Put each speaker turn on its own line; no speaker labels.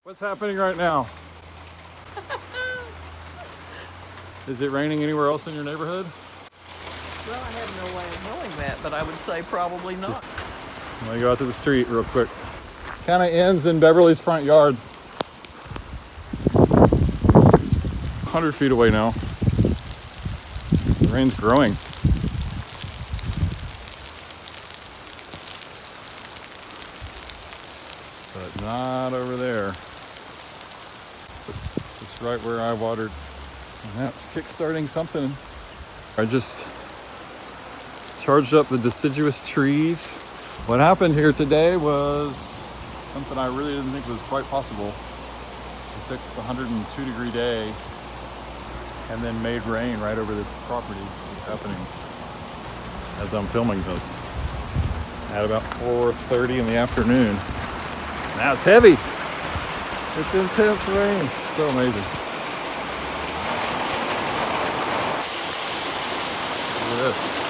What's happening right now? Is it raining anywhere else in your neighborhood?
Well, I have no way of knowing that, but I would say probably not.
Let me go out to the street real quick. Kind of ends in Beverly's front yard. 100 feet away now. The rain's growing. But not over there. Just right where I watered. And that's kickstarting something. I just charged up the deciduous trees. What happened here today was something I really didn't think was quite possible. It took a 102-degree day and then made rain right over this property. It's happening as I'm filming this at about 4:30 in the afternoon. Now it's heavy. It's intense rain. So amazing. Look at this.